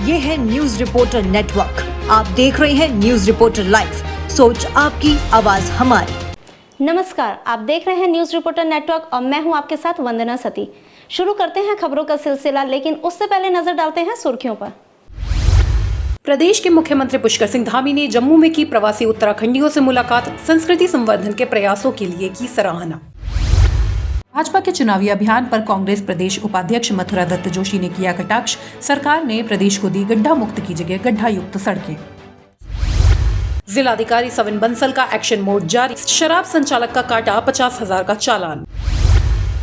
ये है news reporter network. आप देख रहे हैं न्यूज रिपोर्टर लाइव, सोच आपकी, आवाज हमारी। नमस्कार, आप देख रहे हैं न्यूज रिपोर्टर नेटवर्क और मैं हूं आपके साथ वंदना सती। शुरू करते हैं खबरों का सिलसिला, लेकिन उससे पहले नजर डालते हैं सुर्खियों पर। प्रदेश के मुख्यमंत्री पुष्कर सिंह धामी ने जम्मू में की प्रवासी उत्तराखंडियों से मुलाकात, संस्कृति संवर्धन के प्रयासों के लिए की सराहना। भाजपा के चुनावी अभियान पर कांग्रेस प्रदेश उपाध्यक्ष मथुरा दत्त जोशी ने किया कटाक्ष, सरकार ने प्रदेश को दी गड्ढा मुक्त की जगह गड्ढा युक्त सड़कें। जिलाधिकारी सविन बंसल का एक्शन मोड जारी, शराब संचालक का काटा 50,000 का चालान।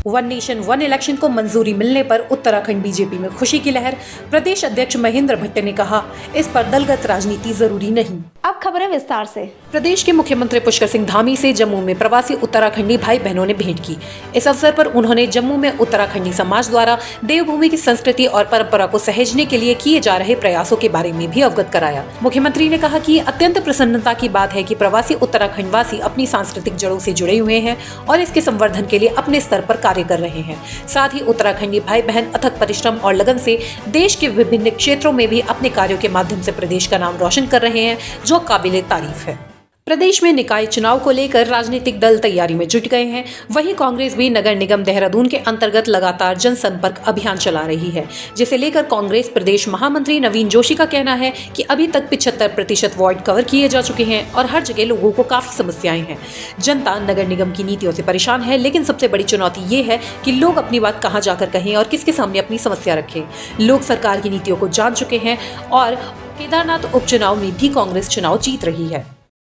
वन नेशन वन इलेक्शन को मंजूरी मिलने पर उत्तराखंड बीजेपी में खुशी की लहर, प्रदेश अध्यक्ष महेंद्र भट्ट ने कहा, इस पर दलगत राजनीति जरूरी नहीं। अब खबरें विस्तार से। प्रदेश के मुख्यमंत्री पुष्कर सिंह धामी से जम्मू में प्रवासी उत्तराखंडी भाई बहनों ने भेंट की। इस अवसर पर उन्होंने जम्मू में उत्तराखंडी समाज द्वारा देवभूमि की संस्कृति और परंपरा को सहेजने के लिए किए जा रहे प्रयासों के बारे में भी अवगत कराया। मुख्यमंत्री ने कहा कि अत्यंत प्रसन्नता की बात है कि प्रवासी उत्तराखंड वासी अपनी सांस्कृतिक जड़ों से जुड़े हुए हैं और इसके संवर्धन के लिए अपने स्तर पर कार्य कर रहे हैं। साथ ही उत्तराखंडी भाई बहन अथक परिश्रम और लगन से देश के विभिन्न क्षेत्रों में भी अपने कार्यों के माध्यम से प्रदेश का नाम रोशन कर रहे हैं, जो काबिले तारीफ है। प्रदेश में निकाय चुनाव को लेकर राजनीतिक दल तैयारी में जुट गए हैं। वहीं कांग्रेस भी नगर निगम देहरादून के अंतर्गत लगातार जनसंपर्क अभियान चला रही है, जिसे लेकर कांग्रेस प्रदेश महामंत्री नवीन जोशी का कहना है कि अभी तक 75% वार्ड कवर किए जा चुके हैं और हर जगह लोगों को काफी समस्याएं हैं। जनता नगर निगम की नीतियों से परेशान है, लेकिन सबसे बड़ी चुनौती ये है कि लोग अपनी बात कहाँ जाकर कहें और किसके सामने अपनी समस्या रखें। लोग सरकार की नीतियों को जान चुके हैं और केदारनाथ उपचुनाव में भी कांग्रेस चुनाव जीत रही है।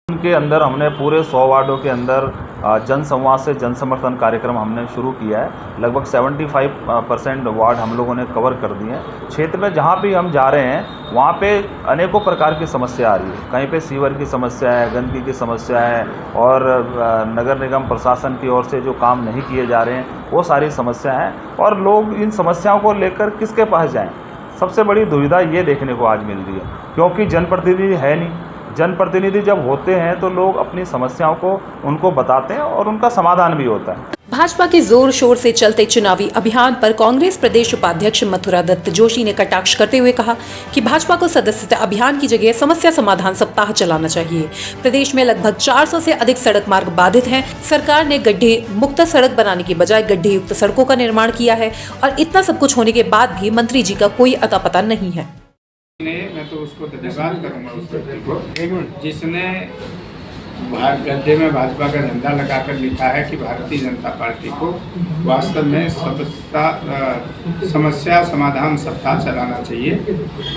के अंदर हमने पूरे 100 वार्डों के अंदर जन संवाद से जन समर्थन कार्यक्रम हमने शुरू किया है। लगभग 75% वार्ड हम लोगों ने कवर कर दिए हैं। क्षेत्र में जहाँ भी हम जा रहे हैं वहाँ पे अनेकों प्रकार की समस्या आ रही है। कहीं पे सीवर की समस्या है, गंदगी की समस्या है और नगर निगम प्रशासन की ओर से जो काम नहीं किए जा रहे हैं वो सारी समस्या हैं और लोग इन समस्याओं को लेकर किसके पास जाएँ, सबसे बड़ी दुविधा ये देखने को आज मिल रही है, क्योंकि जनप्रतिनिधि है नहीं। जनप्रतिनिधि जब होते हैं तो लोग अपनी समस्याओं को उनको बताते हैं और उनका समाधान भी होता है। भाजपा के जोर शोर से चलते चुनावी अभियान पर कांग्रेस प्रदेश उपाध्यक्ष मथुरा दत्त जोशी ने कटाक्ष करते हुए कहा कि भाजपा को सदस्यता अभियान की जगह समस्या समाधान सप्ताह चलाना चाहिए। प्रदेश में लगभग 400 से अधिक सड़क मार्ग बाधित हैं। सरकार ने गड्ढे मुक्त सड़क बनाने की बजाय गड्ढे युक्त सड़कों का निर्माण किया है और इतना सब कुछ होने के बाद भी मंत्री जी का कोई अता पता नहीं है। मैं तो उसको धन्यवाद करूंगा उस व्यक्ति को जिसने गड्ढे में भाजपा का झंडा लगाकर लिखा है कि भारतीय जनता पार्टी को वास्तव में समस्या समाधान सप्ताह चलाना चाहिए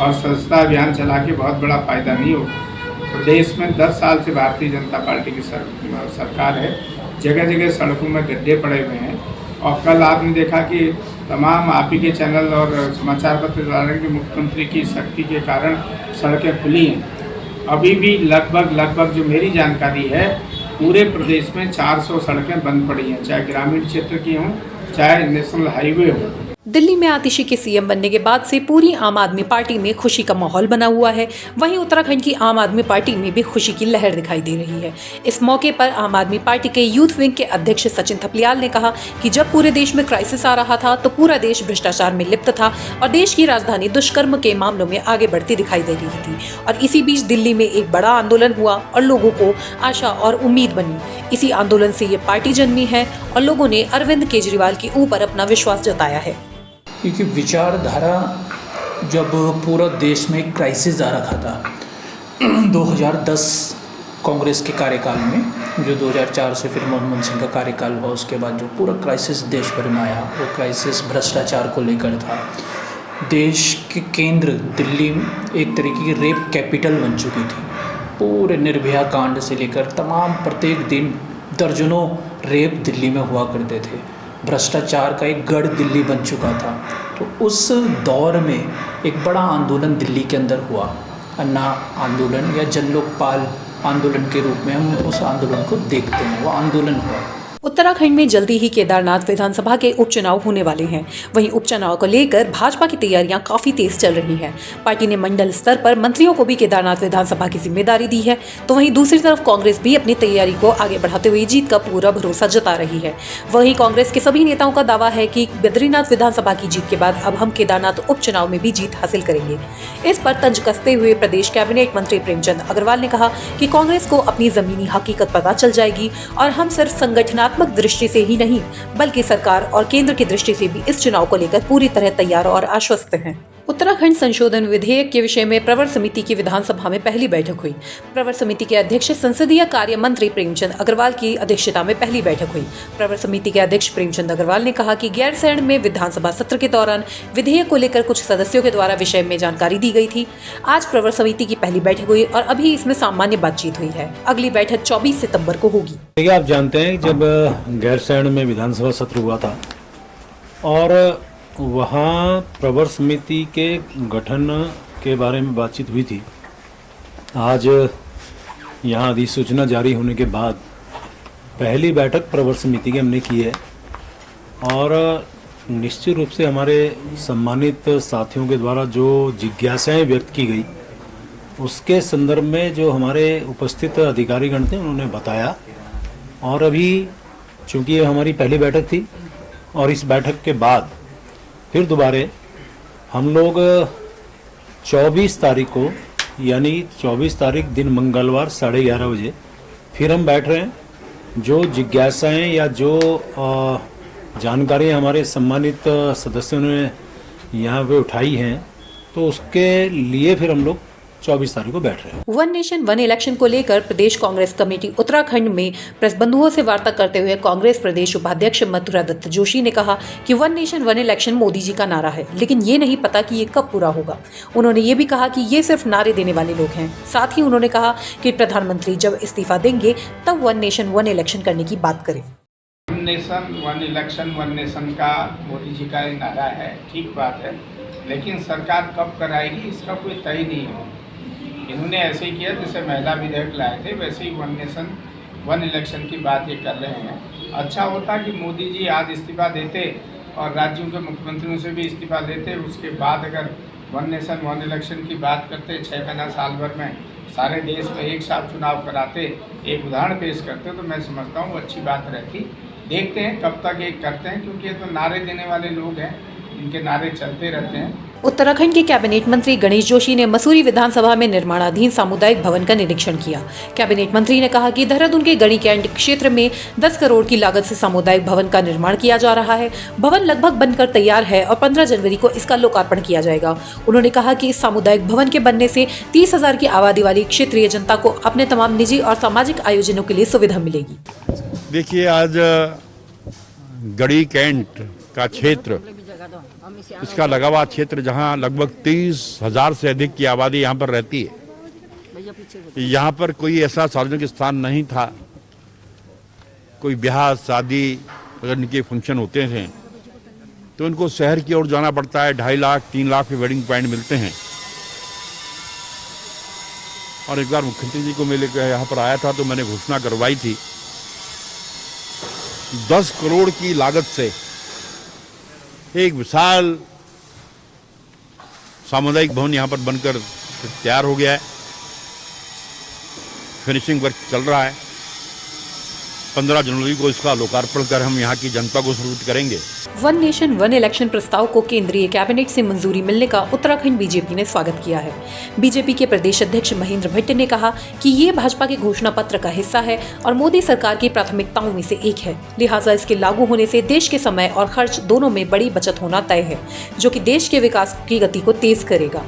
और सदस्यता अभियान चला के बहुत बड़ा फायदा नहीं हो। प्रदेश में 10 साल से भारतीय जनता पार्टी की सरकार है, जगह जगह सड़कों में गड्ढे पड़े हुए हैं और कल आपने देखा कि तमाम आप ही के चैनल और समाचार पत्र बता रहे हैं कि मुख्यमंत्री की शक्ति के कारण सड़कें खुली हैं। अभी भी लगभग जो मेरी जानकारी है पूरे प्रदेश में 400 सड़कें बंद पड़ी हैं, चाहे ग्रामीण क्षेत्र की हों चाहे नेशनल हाईवे हो। दिल्ली में आतिशी के सीएम बनने के बाद से पूरी आम आदमी पार्टी में खुशी का माहौल बना हुआ है। वहीं उत्तराखंड की आम आदमी पार्टी में भी खुशी की लहर दिखाई दे रही है। इस मौके पर आम आदमी पार्टी के यूथ विंग के अध्यक्ष सचिन थपलियाल ने कहा कि जब पूरे देश में क्राइसिस आ रहा था तो पूरा देश भ्रष्टाचार में लिप्त था और देश की राजधानी दुष्कर्म के मामलों में आगे बढ़ती दिखाई दे रही थी और इसी बीच दिल्ली में एक बड़ा आंदोलन हुआ और लोगों को आशा और उम्मीद बनी। इसी आंदोलन से ये पार्टी जन्मी है और लोगों ने अरविंद केजरीवाल के ऊपर अपना विश्वास जताया है। क्योंकि विचारधारा जब पूरा देश में क्राइसिस आ रखा था 2010 कांग्रेस के कार्यकाल में, जो 2004 से फिर मनमोहन सिंह का कार्यकाल हुआ, उसके बाद जो पूरा क्राइसिस देश भर में आया वो क्राइसिस भ्रष्टाचार को लेकर था। देश के केंद्र दिल्ली एक तरीके की रेप कैपिटल बन चुकी थी। पूरे निर्भया कांड से लेकर तमाम प्रत्येक दिन दर्जनों रेप दिल्ली में हुआ करते थे। भ्रष्टाचार का एक गढ़ दिल्ली बन चुका था। तो उस दौर में एक बड़ा आंदोलन दिल्ली के अंदर हुआ, अन्ना आंदोलन या जन लोकपाल आंदोलन के रूप में हम उस आंदोलन को देखते हैं। वो आंदोलन हुआ उत्तराखंड में जल्दी ही केदारनाथ विधानसभा के उपचुनाव होने वाले हैं। वहीं उपचुनाव को लेकर भाजपा की तैयारियां काफी तेज चल रही हैं। पार्टी ने मंडल स्तर पर मंत्रियों को भी केदारनाथ विधानसभा की जिम्मेदारी दी है, तो वहीं दूसरी तरफ कांग्रेस भी अपनी तैयारी को आगे बढ़ाते हुए जीत का पूरा भरोसा जता रही है। वहीं कांग्रेस के सभी नेताओं का दावा है कि बद्रीनाथ विधानसभा की जीत के बाद अब हम केदारनाथ उपचुनाव में भी जीत हासिल करेंगे। इस पर तंज कसते हुए प्रदेश कैबिनेट मंत्री प्रेमचंद अग्रवाल ने कहा कि कांग्रेस को अपनी जमीनी हकीकत पता चल जाएगी और हम सिर्फ संगठनात्मक दृष्टि से ही नहीं बल्कि सरकार और केंद्र की दृष्टि से भी इस चुनाव को लेकर पूरी तरह तैयार और आश्वस्त हैं। उत्तराखंड संशोधन विधेयक के विषय में प्रवर समिति की विधानसभा में पहली बैठक हुई। प्रवर समिति के अध्यक्ष संसदीय कार्य मंत्री प्रेमचंद अग्रवाल की अध्यक्षता में पहली बैठक हुई। प्रवर समिति के अध्यक्ष प्रेमचंद अग्रवाल ने कहा कि गैरसैंण में विधानसभा सत्र के दौरान विधेयक को लेकर कुछ सदस्यों के द्वारा विषय में जानकारी दी गई थी। आज प्रवर समिति की पहली बैठक हुई और अभी इसमें सामान्य बातचीत हुई है। अगली बैठक 24 सितम्बर को होगी। देखिए, आप जानते हैं जब गैरसैंण में विधानसभा सत्र हुआ था और वहाँ प्रवर समिति के गठन के बारे में बातचीत हुई थी। आज यहाँ अधिसूचना जारी होने के बाद पहली बैठक प्रवर समिति की हमने की है और निश्चित रूप से हमारे सम्मानित साथियों के द्वारा जो जिज्ञासाएं व्यक्त की गई उसके संदर्भ में जो हमारे उपस्थित अधिकारीगण थे उन्होंने बताया। और अभी चूँकि ये हमारी पहली बैठक थी और इस बैठक के बाद फिर दोबारे हम लोग 24 तारीख को यानी 24 तारीख दिन मंगलवार 11:30 बजे फिर हम बैठ रहे हैं। जो जिज्ञासाएं या जो जानकारी हमारे सम्मानित सदस्यों ने यहाँ पे उठाई हैं तो उसके लिए फिर हम लोग 24 तारीख को बैठ रहे हैं। वन नेशन वन इलेक्शन को लेकर प्रदेश कांग्रेस कमेटी उत्तराखंड में प्रेस बंधुओं से वार्ता करते हुए कांग्रेस प्रदेश उपाध्यक्ष मथुरा दत्त जोशी ने कहा कि one nation one election Modi ji का नारा है, लेकिन ये नहीं पता कि ये कब पूरा होगा। उन्होंने ये भी कहा कि ये सिर्फ नारे देने वाले लोग हैं। साथ ही उन्होंने कहा कि प्रधानमंत्री जब इस्तीफा देंगे तब वन नेशन वन इलेक्शन करने की बात करें। One nation one election, one nation का मोदी जी का नारा है, ठीक बात है, लेकिन सरकार कब कराएगी इसका कोई तय नहीं है। इन्होंने ऐसे ही किया जैसे महिला विधेयक लाए थे, वैसे ही वन नेशन वन इलेक्शन की बात ये कर रहे हैं। अच्छा होता कि मोदी जी आज इस्तीफा देते और राज्यों के मुख्यमंत्रियों से भी इस्तीफा देते, उसके बाद अगर वन नेशन वन इलेक्शन की बात करते, 6 महीना साल भर में सारे देश में एक साथ चुनाव कराते, एक उदाहरण पेश करते, तो मैं समझता हूँ अच्छी बात रहती। देखते हैं कब तक ये करते हैं, क्योंकि ये तो नारे देने वाले लोग हैं, इनके नारे चलते रहते हैं। उत्तराखंड के कैबिनेट मंत्री गणेश जोशी ने मसूरी विधानसभा में निर्माणाधीन सामुदायिक भवन का निरीक्षण किया। कैबिनेट मंत्री ने कहा कि देहरादून के गणी कैंट क्षेत्र में 10 करोड़ की लागत से सामुदायिक भवन का निर्माण किया जा रहा है। भवन लगभग बनकर तैयार है और 15 जनवरी को इसका लोकार्पण किया जाएगा। उन्होंने कहा कि इस सामुदायिक भवन के बनने से 30,000 की आबादी वाली क्षेत्रीय जनता को अपने तमाम निजी और सामाजिक आयोजनों के लिए सुविधा मिलेगी। देखिए, आज गणी कैंट का क्षेत्र, इसका लगा हुआ क्षेत्र जहां लगभग 30,000 से अधिक की आबादी यहां पर रहती है। यहां पर कोई ऐसा सार्वजनिक स्थान नहीं था। कोई ब्याह शादी अगर इनके फंक्शन होते हैं तो इनको शहर की ओर जाना पड़ता है। 2.5 लाख 3 लाख के वेडिंग पॉइंट मिलते हैं। और एक बार मुख्यमंत्री जी को मैं लेकर यहाँ पर आया था तो मैंने घोषणा करवाई थी 10 करोड़ की लागत से एक विशाल सामुदायिक भवन यहाँ पर बनकर तैयार हो गया है। फिनिशिंग वर्क चल रहा है। 15 जनवरी को इसका लोकार्पण कर हम यहाँ की जनता को सम्मानित करेंगे। वन नेशन वन इलेक्शन प्रस्ताव को केंद्रीय कैबिनेट से मंजूरी मिलने का उत्तराखंड बीजेपी ने स्वागत किया है। बीजेपी के प्रदेश अध्यक्ष महेंद्र भट्ट ने कहा कि ये भाजपा के घोषणा पत्र का हिस्सा है और मोदी सरकार की प्राथमिकताओं में से एक है। लिहाजा इसके लागू होने से देश के समय और खर्च दोनों में बड़ी बचत होना तय है, जो कि देश के विकास की गति को तेज करेगा।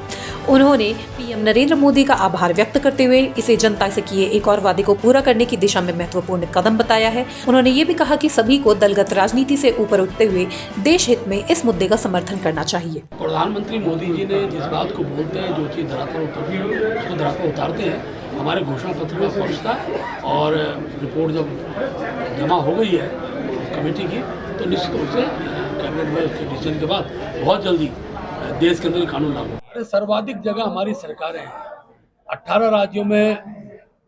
उन्होंने पीएम नरेंद्र मोदी का आभार व्यक्त करते हुए इसे जनता से किए एक और वादे को पूरा करने की दिशा में महत्वपूर्ण कदम बताया है। उन्होंने ये भी कहा कि सभी को दलगत राजनीति से ऊपर उठते हुए देश हित में इस मुद्दे का समर्थन करना चाहिए। प्रधानमंत्री मोदी जी ने जिस बात को बोलते हैं, जो चीज़ धरातल उतरती है उसको धरातल उतारते हैं। हमारे घोषणा पत्र में स्पष्ट था और रिपोर्ट जब जमा हो गई है कमेटी की तो निश्चित रूप से कैबिनेट में उसके डिसीजन के बाद बहुत जल्दी देश के अंदर कानून लागू। सर्वाधिक जगह हमारी सरकारें हैं। 18 राज्यों में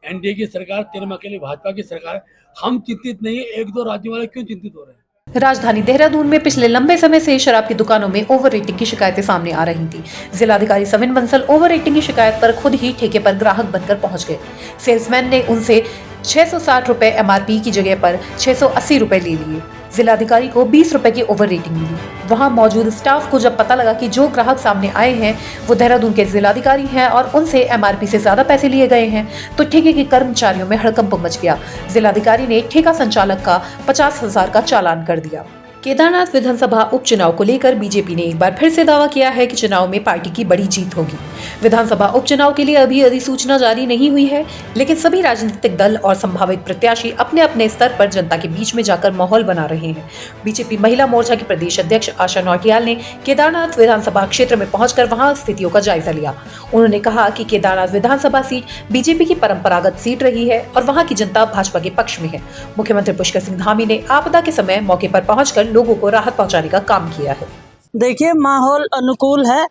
एनडीए की सरकार, केंद्र में अकेले भाजपा की सरकार है। हम चिंतित नहीं है, एक दो राज्यों वाले क्यों चिंतित हो रहे हैं? राजधानी देहरादून में पिछले लंबे समय से शराब की दुकानों में ओवर रेटिंग की शिकायतें सामने आ रही थी। जिलाधिकारी सविन बंसल ओवर रेटिंग की शिकायत पर खुद ही ठेके पर ग्राहक बनकर पहुंच गए। सेल्समैन ने उनसे 660 रुपए MRP की जगह पर 680 रुपए ले लिए। जिलाधिकारी को 20 रुपए की ओवर रेटिंग मिली। वहां मौजूद स्टाफ को जब पता लगा कि जो ग्राहक सामने आए हैं वो देहरादून के जिलाधिकारी हैं और उनसे MRP से ज्यादा पैसे लिए गए हैं, तो ठेके के कर्मचारियों में हड़कंप मच गया। जिलाधिकारी ने ठेका संचालक का 50,000 का चालान कर दिया। केदारनाथ विधानसभा उपचुनाव को लेकर बीजेपी ने एक बार फिर से दावा किया है कि चुनाव में पार्टी की बड़ी जीत होगी। विधानसभा उपचुनाव के लिए अभी अधिसूचना जारी नहीं हुई है, लेकिन सभी राजनीतिक दल और संभावित प्रत्याशी अपने अपने स्तर पर जनता के बीच में जाकर माहौल बना रहे हैं। बीजेपी महिला मोर्चा की प्रदेश अध्यक्ष आशा नौटियाल ने केदारनाथ विधानसभा क्षेत्र में पहुंचकर वहां स्थितियों का जायजा लिया। उन्होंने कहा कि केदारनाथ विधानसभा सीट बीजेपी की परंपरागत सीट रही है और वहां की जनता भाजपा के पक्ष में है। मुख्यमंत्री पुष्कर सिंह धामी ने आपदा के समय मौके पर पहुंचकर लोगों को राहत पहुंचाने का काम किया है। देखिए, माहौल अनुकूल है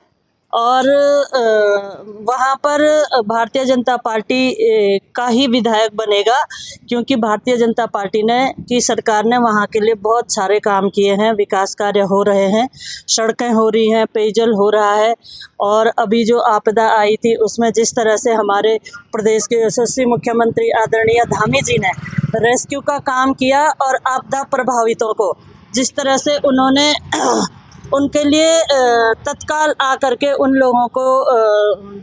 और वहाँ पर भारतीय जनता पार्टी का ही विधायक बनेगा, क्योंकि भारतीय जनता पार्टी की सरकार ने वहाँ के लिए बहुत सारे काम किए हैं। विकास कार्य हो रहे हैं, सड़कें हो रही हैं, पेयजल हो रहा है। और अभी जो आपदा आई थी उसमें जिस तरह से हमारे प्रदेश के यशस्वी मुख्यमंत्री आदरणीय धामी जी ने रेस्क्यू का काम किया और आपदा प्रभावितों को जिस तरह से उन्होंने उनके लिए तत्काल आकर के उन लोगों को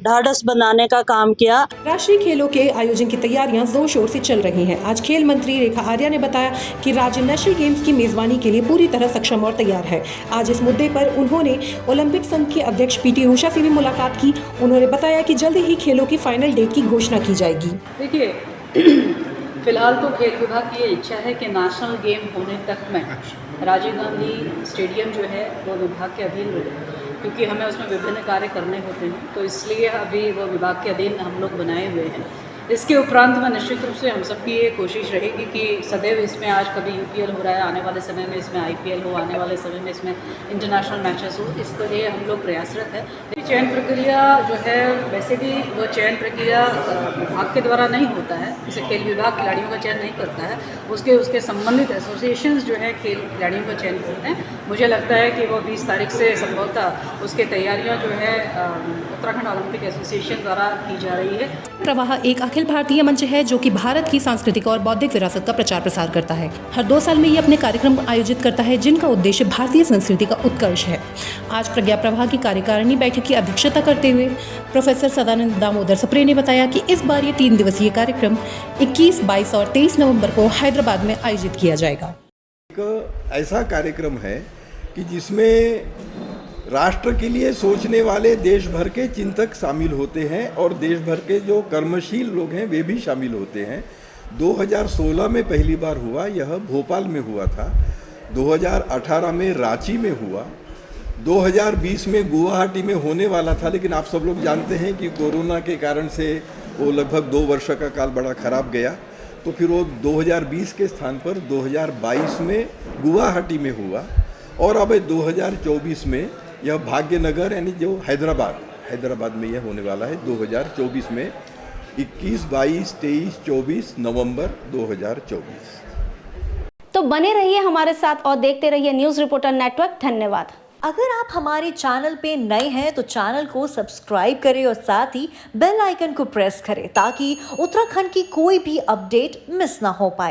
ढाढ़स बनाने का काम किया। राष्ट्रीय खेलों के आयोजन की तैयारियां जोर शोर से चल रही हैं। आज खेल मंत्री रेखा आर्या ने बताया कि राज्य नेशनल गेम्स की मेजबानी के लिए पूरी तरह सक्षम और तैयार है। आज इस मुद्दे पर उन्होंने ओलंपिक संघ के अध्यक्ष PT उषा से भी मुलाकात की। उन्होंने बताया कि जल्द ही खेलों की फाइनल डेट की घोषणा की जाएगी। देखिए, फिलहाल तो खेल विभाग की ये इच्छा है कि नेशनल गेम होने तक में राजीव गांधी स्टेडियम जो है वो विभाग के अधीन रहे, क्योंकि हमें उसमें विभिन्न कार्य करने होते हैं, तो इसलिए अभी वो विभाग के अधीन हम लोग बनाए हुए हैं। इसके उपरांत में निश्चित रूप से हम सबकी ये कोशिश रहेगी कि सदैव इसमें आज कभी UPL हो रहा है, आने वाले समय में इसमें IPL हो, आने वाले समय में इसमें इंटरनेशनल मैचेस हो, इसके लिए हम लोग प्रयासरत है। चयन प्रक्रिया जो है वैसे भी वो चयन प्रक्रिया विभाग के द्वारा नहीं होता है, जैसे खेल विभाग खिलाड़ियों का चयन नहीं करता है, उसके संबंधित एसोसिएशंस जो है खेल खिलाड़ियों का चयन करते हैं। मुझे लगता है कि वो 20 तारीख से संभवतः उसकी तैयारियाँ जो है उत्तराखंड ओलंपिक एसोसिएशन द्वारा की जा रही है। प्रवाह एक अखिल भारतीय मंच है जो कि भारत की सांस्कृतिक और बौद्धिक विरासत का प्रचार प्रसार करता है। हर 2 साल में ये अपने कार्यक्रम आयोजित करता है जिनका उद्देश्य भारतीय संस्कृति का उत्कर्ष है। आज प्रज्ञा प्रवाह की कार्यकारिणी बैठक की अध्यक्षता करते हुए प्रोफेसर सदानंद दामोदर सप्रे ने बताया कि इस बार ये 3 दिवसीय कार्यक्रम 21, 22 और 23 नवंबर को हैदराबाद में आयोजित किया जाएगा। एक ऐसा कार्यक्रम है कि जिसमें राष्ट्र के लिए सोचने वाले देश भर के चिंतक शामिल होते हैं और देश भर के जो कर्मशील लोग हैं वे भी शामिल होते हैं। 2016 में पहली बार हुआ, यह भोपाल में हुआ था। 2018 में रांची में हुआ। 2020 में गुवाहाटी में होने वाला था, लेकिन आप सब लोग जानते हैं कि कोरोना के कारण से वो लगभग 2 वर्ष का काल बड़ा खराब गया, तो फिर वो 2020 के स्थान पर 2022 में गुवाहाटी में हुआ। और अब 2024 में यह भाग्यनगर यानी जो हैदराबाद में यह होने वाला है 2024 में 21, 22, 23, 24 नवंबर 2024। तो बने रहिए हमारे साथ और देखते रहिए न्यूज़ रिपोर्टर नेटवर्क। धन्यवाद। अगर आप हमारे चैनल पे नए हैं तो चैनल को सब्सक्राइब करें और साथ ही बेल आइकन को प्रेस करें ताकि उत्तराखंड की कोई भी अपडेट मिस ना हो पाए।